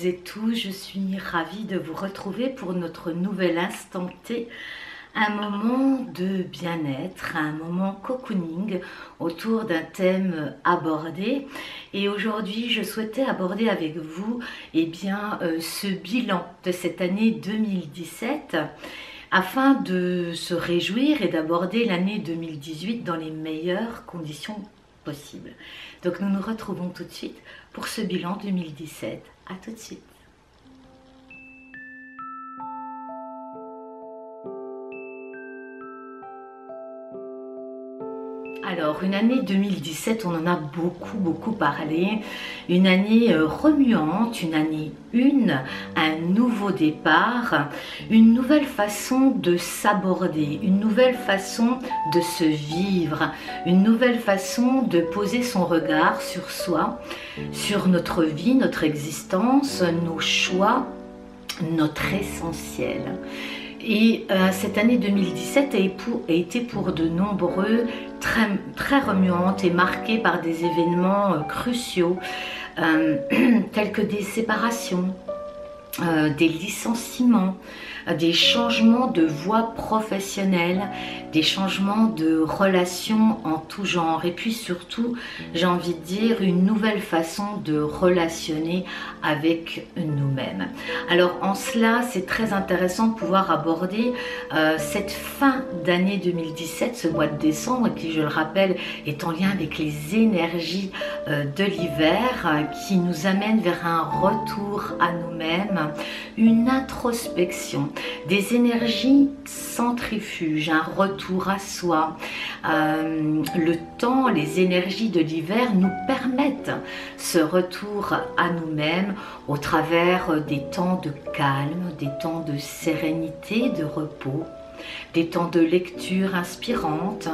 et tous, je suis ravie de vous retrouver pour notre nouvel instant T, un moment de bien-être, un moment cocooning autour d'un thème abordé. Et aujourd'hui, je souhaitais aborder avec vous ce bilan de cette année 2017 afin de se réjouir et d'aborder l'année 2018 dans les meilleures conditions possibles. Donc nous nous retrouvons tout de suite pour ce bilan 2017. À tout de suite. Alors, une année 2017, on en a beaucoup parlé. Une année remuante, une année un nouveau départ, une nouvelle façon de s'aborder, une nouvelle façon de se vivre, une nouvelle façon de poser son regard sur soi, sur notre vie, notre existence, nos choix, notre essentiel. Et cette année 2017 a été pour de nombreux très remuante et marquée par des événements cruciaux tels que des séparations, des licenciements, des changements de voie professionnelle, des changements de relations en tout genre et puis surtout, j'ai envie de dire, une nouvelle façon de relationner avec nous-mêmes. Alors en cela, c'est très intéressant de pouvoir aborder cette fin d'année 2017, ce mois de décembre qui, je le rappelle, est en lien avec les énergies de l'hiver qui nous amène vers un retour à nous-mêmes, une introspection, des énergies centrifuges, un retour à soi. Le temps, les énergies de l'hiver nous permettent ce retour à nous-mêmes au travers des temps de calme, des temps de sérénité, de repos, des temps de lecture inspirante,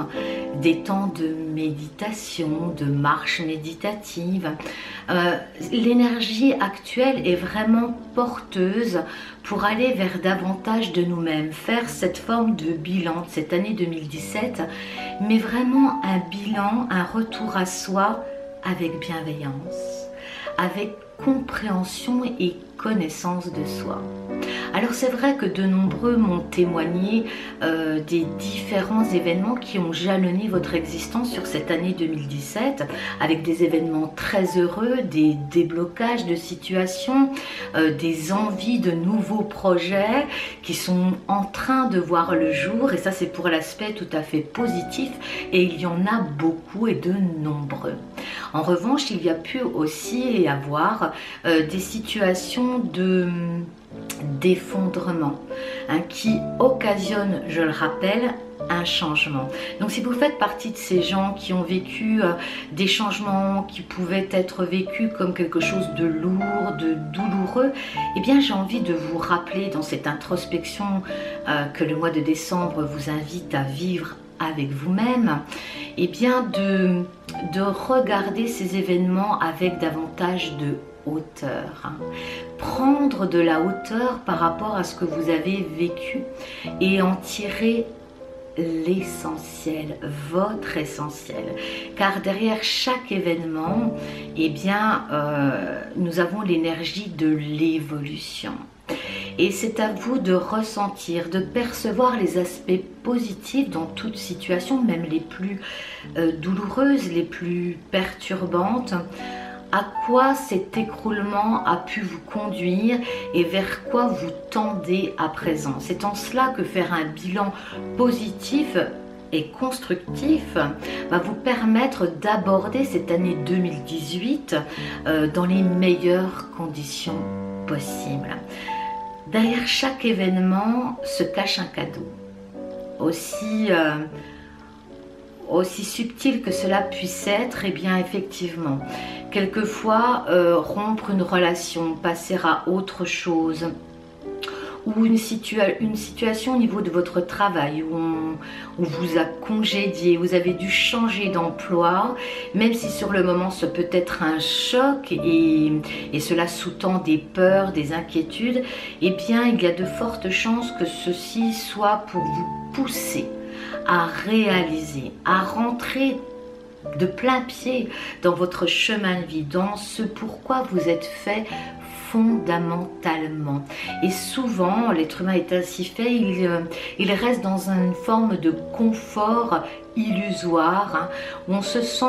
des temps de méditation, de marche méditative. L'énergie actuelle est vraiment porteuse pour aller vers davantage de nous-mêmes, faire cette forme de bilan de cette année 2017, mais vraiment un bilan, un retour à soi avec bienveillance, avec compréhension et connaissance de soi. Alors c'est vrai que de nombreux m'ont témoigné des différents événements qui ont jalonné votre existence sur cette année 2017, avec des événements très heureux, des déblocages de situations, des envies de nouveaux projets qui sont en train de voir le jour, et ça c'est pour l'aspect tout à fait positif, et il y en a beaucoup et de nombreux. En revanche, il y a pu aussi y avoir des situations d'effondrement qui occasionnent, je le rappelle, un changement. Donc si vous faites partie de ces gens qui ont vécu des changements qui pouvaient être vécus comme quelque chose de lourd, de douloureux, eh bien j'ai envie de vous rappeler dans cette introspection que le mois de décembre vous invite à vivre avec vous-même, et bien de regarder ces événements avec davantage de hauteur, prendre de la hauteur par rapport à ce que vous avez vécu et en tirer l'essentiel, votre essentiel, car derrière chaque événement, eh bien, nous avons l'énergie de l'évolution. Et c'est à vous de ressentir, de percevoir les aspects positifs dans toute situation, même les plus douloureuses, les plus perturbantes. À quoi cet écroulement a pu vous conduire et vers quoi vous tendez à présent. C'est en cela que faire un bilan positif et constructif va vous permettre d'aborder cette année 2018 dans les meilleures conditions possibles. Derrière chaque événement se cache un cadeau. Aussi subtil que cela puisse être, eh bien effectivement, quelquefois rompre une relation, passer à autre chose, ou une situation au niveau de votre travail où on vous a congédié, vous avez dû changer d'emploi, même si sur le moment ce peut être un choc et cela sous-tend des peurs, des inquiétudes, eh bien il y a de fortes chances que ceci soit pour vous pousser à réaliser, à rentrer de plein pied dans votre chemin de vie, dans ce pourquoi vous êtes fait fondamentalement. Et souvent, l'être humain est ainsi fait, il reste dans une forme de confort illusoire, hein, où on se sent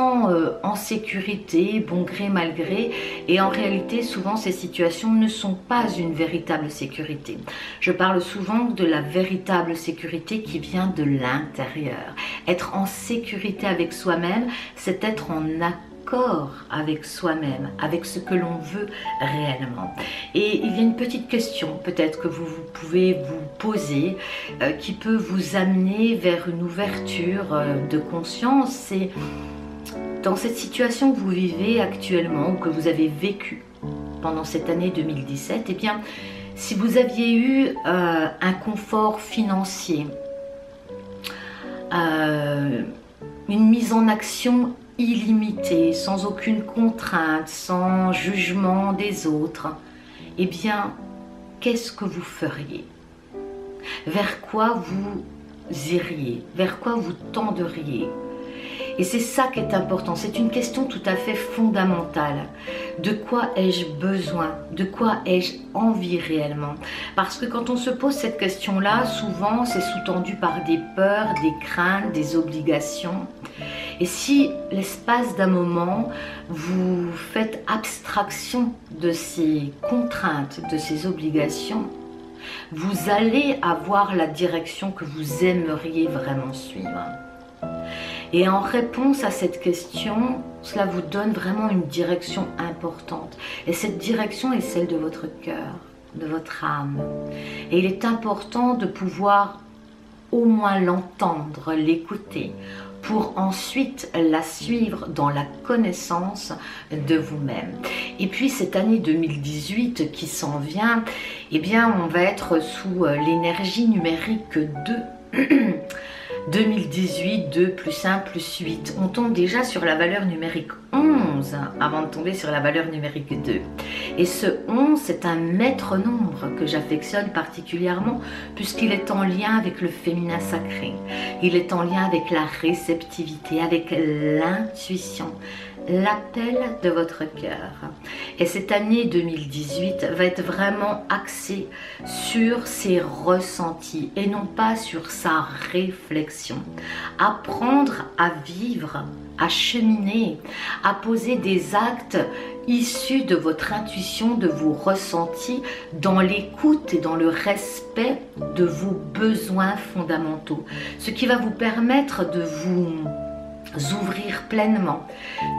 en sécurité, bon gré mal gré, et en réalité souvent ces situations ne sont pas une véritable sécurité. Je parle souvent de la véritable sécurité qui vient de l'intérieur. Être en sécurité avec soi-même, c'est être en accord avec soi-même, avec ce que l'on veut réellement. Et il y a une petite question peut-être que vous pouvez vous poser qui peut vous amener vers une ouverture de conscience. C'est dans cette situation que vous vivez actuellement ou que vous avez vécu pendant cette année 2017, eh bien, si vous aviez eu un confort financier, une mise en action illimitée, sans aucune contrainte, sans jugement des autres, eh bien, qu'est-ce que vous feriez? Vers quoi vous iriez? Vers quoi vous tenderiez? Et c'est ça qui est important, c'est une question tout à fait fondamentale. De quoi ai-je besoin? De quoi ai-je envie réellement? Parce que quand on se pose cette question-là, souvent c'est sous-tendu par des peurs, des craintes, des obligations. Et si l'espace d'un moment, vous faites abstraction de ces contraintes, de ces obligations, vous allez avoir la direction que vous aimeriez vraiment suivre. Et en réponse à cette question, cela vous donne vraiment une direction importante. Et cette direction est celle de votre cœur, de votre âme. Et il est important de pouvoir au moins l'entendre, l'écouter, pour ensuite la suivre dans la connaissance de vous-même. Et puis cette année 2018 qui s'en vient, eh bien on va être sous l'énergie numérique 2. 2018, 2 plus 1 plus 8. On tombe déjà sur la valeur numérique 11 avant de tomber sur la valeur numérique 2. Et ce 11, c'est un maître nombre que j'affectionne particulièrement puisqu'il est en lien avec le féminin sacré. Il est en lien avec la réceptivité, avec l'intuition, l'appel de votre cœur. Et cette année 2018 va être vraiment axée sur ses ressentis et non pas sur sa réflexion. Apprendre à vivre, à cheminer, à poser des actes issus de votre intuition, de vos ressentis, dans l'écoute et dans le respect de vos besoins fondamentaux. Ce qui va vous permettre de vous ouvrir pleinement,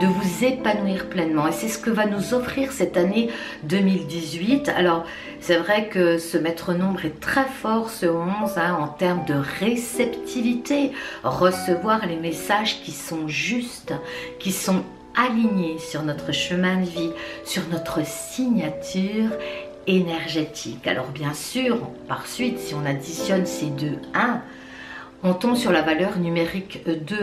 de vous épanouir pleinement. Et c'est ce que va nous offrir cette année 2018. Alors, c'est vrai que ce maître nombre est très fort, ce 11, hein, en termes de réceptivité, recevoir les messages qui sont justes, qui sont alignés sur notre chemin de vie, sur notre signature énergétique. Alors bien sûr, par suite, si on additionne ces deux 1, on tombe sur la valeur numérique 2.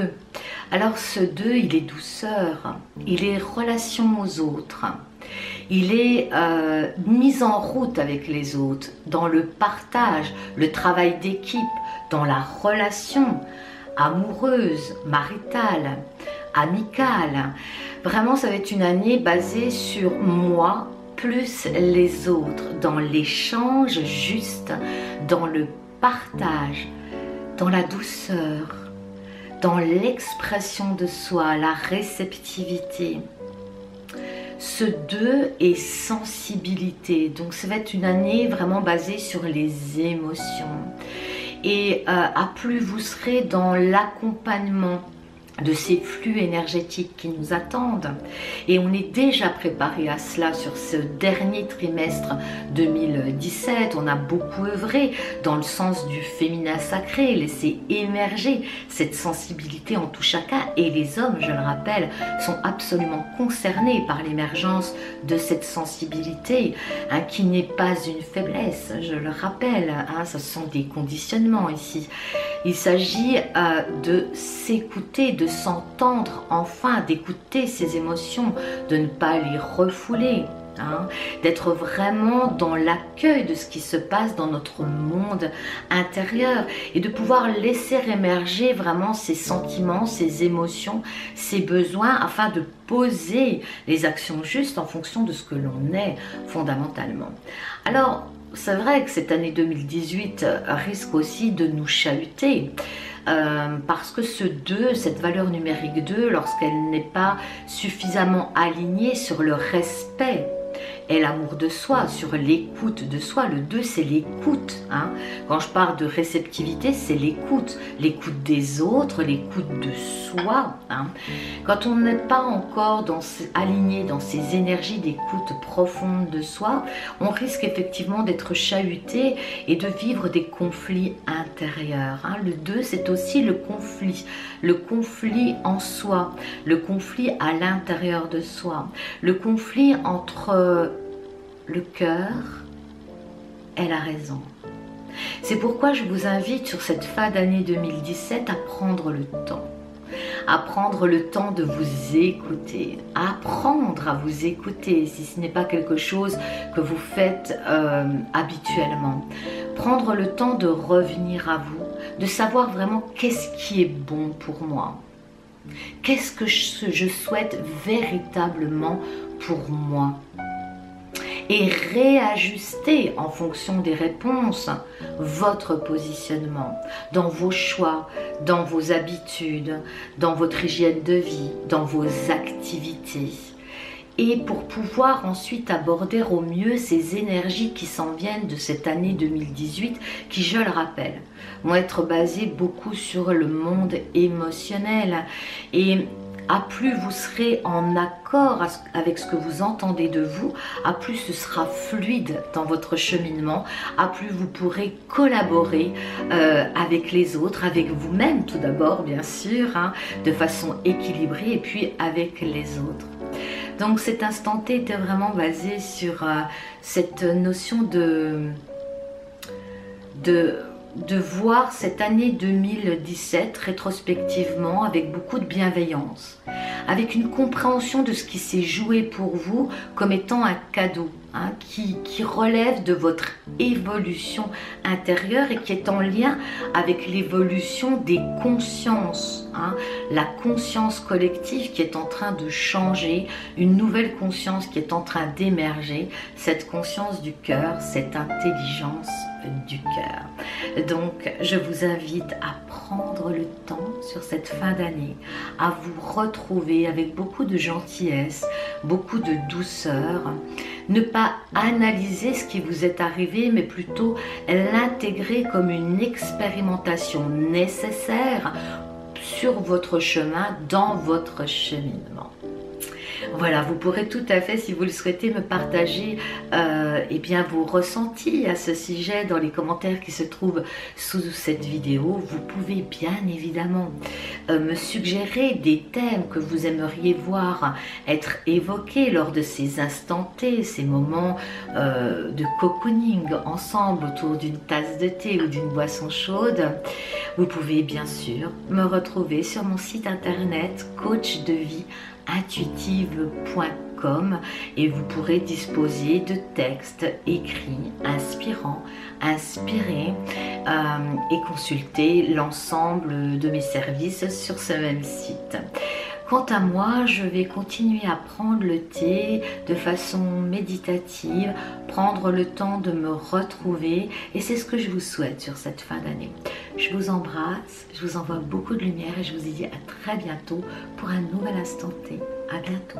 Alors ce 2, il est douceur, il est relation aux autres, il est mise en route avec les autres, dans le partage, le travail d'équipe, dans la relation amoureuse, maritale, amicale. Vraiment, ça va être une année basée sur moi plus les autres, dans l'échange juste, dans le partage, dans la douceur, dans l'expression de soi, la réceptivité. Ce 2 est sensibilité, donc ça va être une année vraiment basée sur les émotions. Et à plus vous serez dans l'accompagnement de ces flux énergétiques qui nous attendent. Et on est déjà préparé à cela sur ce dernier trimestre 2017. On a beaucoup œuvré dans le sens du féminin sacré, laisser émerger cette sensibilité en tout chacun. Et les hommes, je le rappelle, sont absolument concernés par l'émergence de cette sensibilité, hein, qui n'est pas une faiblesse, je le rappelle, hein, ce sont des conditionnements ici. Il s'agit de s'écouter, de s'entendre enfin, d'écouter ses émotions, de ne pas les refouler, hein, d'être vraiment dans l'accueil de ce qui se passe dans notre monde intérieur et de pouvoir laisser émerger vraiment ses sentiments, ses émotions, ses besoins afin de poser les actions justes en fonction de ce que l'on est fondamentalement. Alors, c'est vrai que cette année 2018 risque aussi de nous chahuter. Parce que ce 2, cette valeur numérique 2, lorsqu'elle n'est pas suffisamment alignée sur le respect et l'amour de soi, sur l'écoute de soi. Le 2, c'est l'écoute. Hein. Quand je parle de réceptivité, c'est l'écoute. L'écoute des autres, l'écoute de soi. Hein. Quand on n'est pas encore aligné dans ces énergies d'écoute profonde de soi, on risque effectivement d'être chahuté et de vivre des conflits intérieurs. Hein. Le 2, c'est aussi le conflit en soi, le conflit à l'intérieur de soi, le conflit entre le cœur et la raison. C'est pourquoi je vous invite sur cette fin d'année 2017 à prendre le temps. À prendre le temps de vous écouter, à apprendre à vous écouter si ce n'est pas quelque chose que vous faites habituellement. Prendre le temps de revenir à vous, de savoir vraiment qu'est-ce qui est bon pour moi. Qu'est-ce que je souhaite véritablement pour moi? Et réajuster en fonction des réponses votre positionnement dans vos choix, dans vos habitudes, dans votre hygiène de vie, dans vos activités. Et pour pouvoir ensuite aborder au mieux ces énergies qui s'en viennent de cette année 2018 qui, je le rappelle, vont être basées beaucoup sur le monde émotionnel. Et à plus vous serez en accord avec ce que vous entendez de vous, à plus ce sera fluide dans votre cheminement, à plus vous pourrez collaborer avec les autres, avec vous-même tout d'abord bien sûr, hein, de façon équilibrée et puis avec les autres. Donc cet instant T était vraiment basé sur cette notion de voir cette année 2017 rétrospectivement avec beaucoup de bienveillance, avec une compréhension de ce qui s'est joué pour vous comme étant un cadeau, hein, qui relève de votre évolution intérieure et qui est en lien avec l'évolution des consciences, hein, la conscience collective qui est en train de changer, une nouvelle conscience qui est en train d'émerger, cette conscience du cœur, cette intelligence du cœur. Donc je vous invite à prendre le temps sur cette fin d'année, à vous retrouver avec beaucoup de gentillesse, beaucoup de douceur, ne pas analyser ce qui vous est arrivé, mais plutôt l'intégrer comme une expérimentation nécessaire sur votre chemin, dans votre cheminement. Voilà, vous pourrez tout à fait, si vous le souhaitez, me partager eh bien, vos ressentis à ce sujet dans les commentaires qui se trouvent sous cette vidéo. Vous pouvez bien évidemment me suggérer des thèmes que vous aimeriez voir être évoqués lors de ces instants T, ces moments de cocooning ensemble autour d'une tasse de thé ou d'une boisson chaude. Vous pouvez bien sûr me retrouver sur mon site internet coachdevie-intuitive.com et vous pourrez disposer de textes écrits, inspirants, inspirés et consulter l'ensemble de mes services sur ce même site. Quant à moi, je vais continuer à prendre le thé de façon méditative, prendre le temps de me retrouver et c'est ce que je vous souhaite sur cette fin d'année. Je vous embrasse, je vous envoie beaucoup de lumière et je vous dis à très bientôt pour un nouvel instant T. À bientôt.